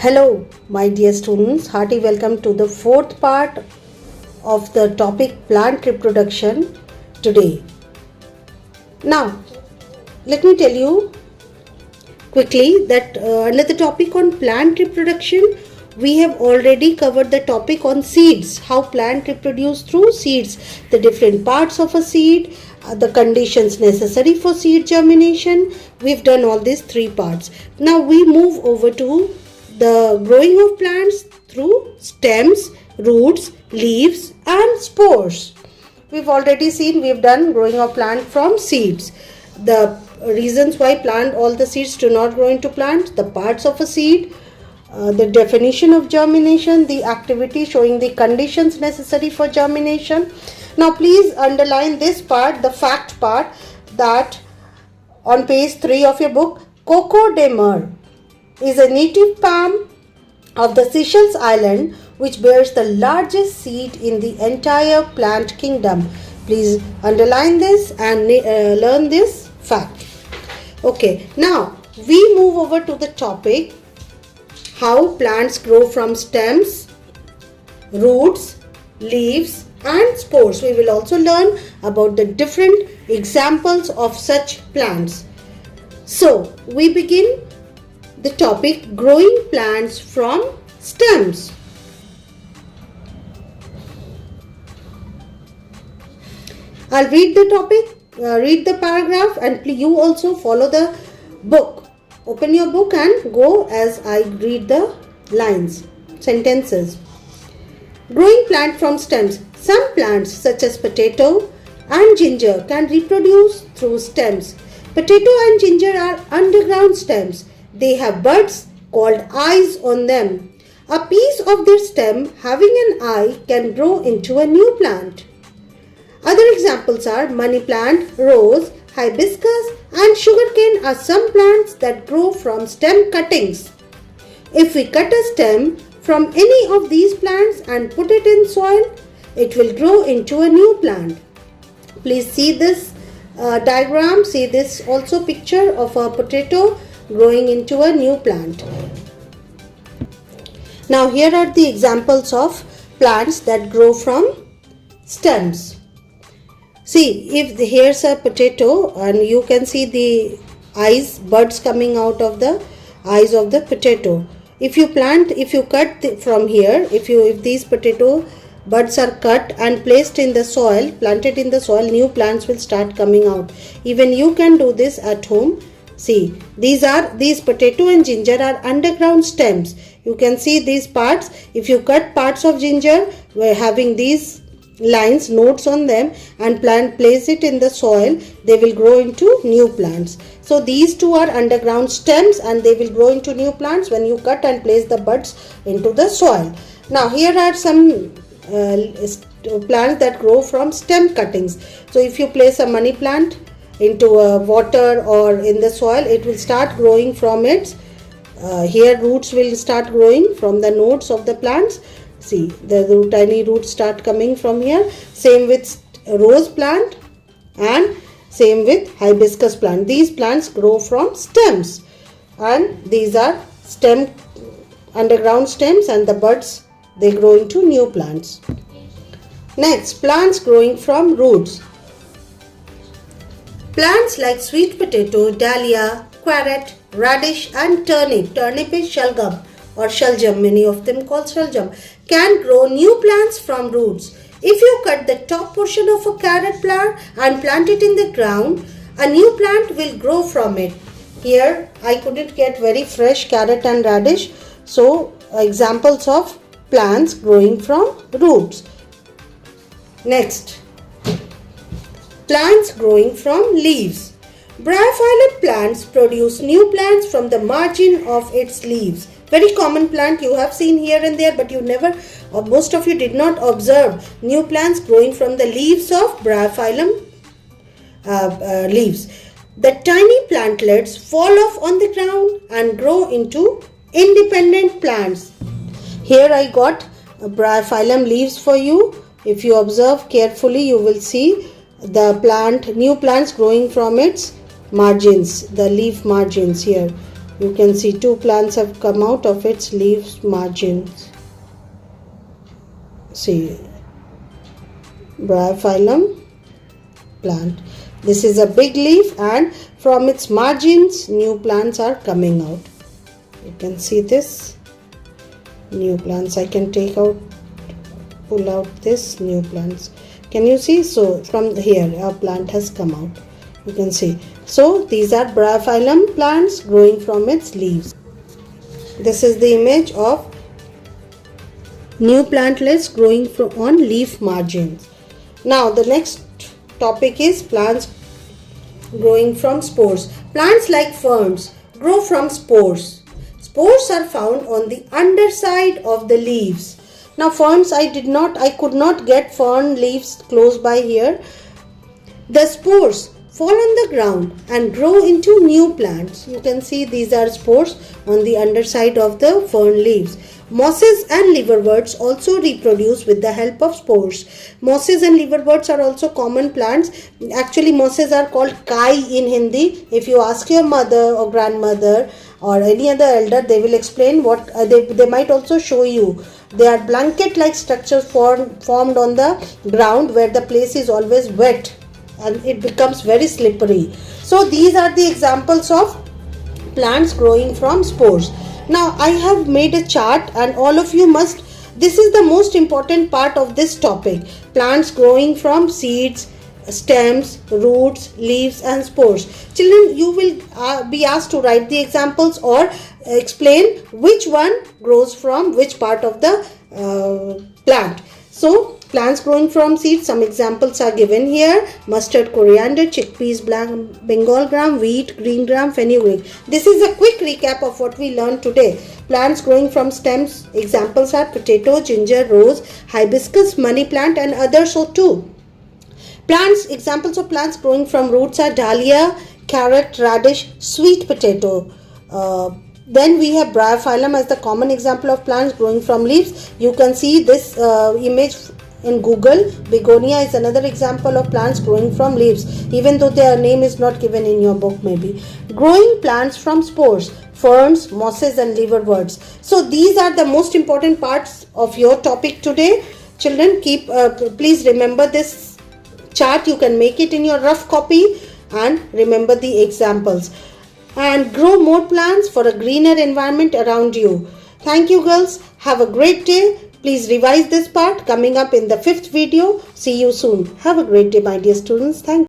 Hello, my dear students. Hearty welcome to the fourth part of the topic plant reproduction today. Now, let me tell you quickly that under the topic on plant reproduction, we have already covered the topic on seeds, how plant reproduce through seeds, the different parts of a seed, the conditions necessary for seed germination. We've done all these three parts. Now we move over to the growing of plants through stems, roots, leaves and spores. We've already seen, we've done growing of plant from seeds. The reasons why all the seeds do not grow into plants, the parts of a seed, the definition of germination, the activity showing the conditions necessary for germination. Now please underline this part, the fact part, that on page 3 of your book, Coco de Mer is a native palm of the Seychelles Island which bears the largest seed in the entire plant kingdom. Please underline this and learn this fact. Okay, now we move over to the topic how plants grow from stems, roots, leaves and spores. We will also learn about the different examples of such plants. So we begin the topic growing plants from stems. I'll read the topic, read the paragraph, and you also follow the book. Open your book and go as I read the lines, sentences. Growing plant from stems. Some plants such as potato and ginger can reproduce through stems. Potato and ginger are underground stems. They have buds called eyes on them. A piece of their stem having an eye can grow into a new plant. Other examples are money plant, rose, hibiscus and sugarcane are some plants that grow from stem cuttings. If we cut a stem from any of these plants and put it in soil, it will grow into a new plant. Please see this diagram, see this also picture of a potato growing into a new plant. Now here are the examples of plants that grow from stems. See, if here's a potato and you can see the eyes, buds coming out of the eyes of the potato. If you cut from here, if these potato buds are cut and placed in the soil, planted in the soil, new plants will start coming out. Even you can do this at home. See, these potato and ginger are underground stems. You can see these parts. If you cut parts of ginger, we're having these lines, notes on them, and place it in the soil, they will grow into new plants. So these two are underground stems and they will grow into new plants when you cut and place the buds into the soil. Now here are some plants that grow from stem cuttings. So if you place a money plant into water or in the soil, it will start growing from its here roots will start growing from the nodes of the plants. See, the tiny roots start coming from here. Same with rose plant and same with hibiscus plant. These plants grow from stems and these are underground stems, and the buds, they grow into new plants. Next, plants growing from roots. Plants like sweet potato, dahlia, carrot, radish and turnip. Turnip is shalgam or shaljam, many of them call shaljam, can grow new plants from roots. If you cut the top portion of a carrot flower and plant it in the ground, a new plant will grow from it. Here I couldn't get very fresh carrot and radish, so examples of plants growing from roots. Next, plants growing from leaves. Bryophyllum plants produce new plants from the margin of its leaves. Very common plant you have seen here and there, but you never, or most of you did not observe new plants growing from the leaves of Bryophyllum leaves. The tiny plantlets fall off on the ground and grow into independent plants. Here I got Bryophyllum leaves for you. If you observe carefully, you will see the new plants growing from its margins, the leaf margins here. You can see two plants have come out of its leaves margins. See, Bryophyllum plant. This is a big leaf, and from its margins new plants are coming out. You can see this new plants. I can pull out this new plants. Can you see? So from here a plant has come out. You can see. So these are Bryophyllum plants growing from its leaves. This is the image of new plantlets growing on leaf margins. Now the next topic is plants growing from spores. Plants like ferns grow from spores. Spores are found on the underside of the leaves. Now ferns, I could not get fern leaves close by here. The spores fall on the ground and grow into new plants. You can see these are spores on the underside of the fern leaves. Mosses and liverworts also reproduce with the help of spores. Mosses and liverworts are also common plants. Actually, mosses are called kai in Hindi. If you ask your mother or grandmother or any other elder, they will explain what they might also show you. They are blanket-like structures formed on the ground where the place is always wet and it becomes very slippery. So these are the examples of plants growing from spores. Now I have made a chart, and all of you must, this is the most important part of this topic. Plants growing from seeds, stems, roots, leaves and spores. Children, you will be asked to write the examples or explain which one grows from which part of the plant. So plants growing from seeds, some examples are given here: mustard, coriander, chickpeas, Bengal gram, wheat, green gram, fenugreek. This is a quick recap of what we learned today. Plants growing from stems, examples are potato, ginger, rose, hibiscus, money plant and others so too. Plants, examples of plants growing from roots are dahlia, carrot, radish, sweet potato. Then we have Bryophyllum as the common example of plants growing from leaves. You can see this image in Google. Begonia is another example of plants growing from leaves, even though their name is not given in your book maybe. Growing plants from spores, ferns, mosses and liverworts. So these are the most important parts of your topic today. Children, please remember this chart. You can make it in your rough copy and remember the examples. And grow more plants for a greener environment around you. Thank you girls. Have a great day. Please revise this part coming up in the 5th video. See you soon. Have a great day my dear students. Thank you.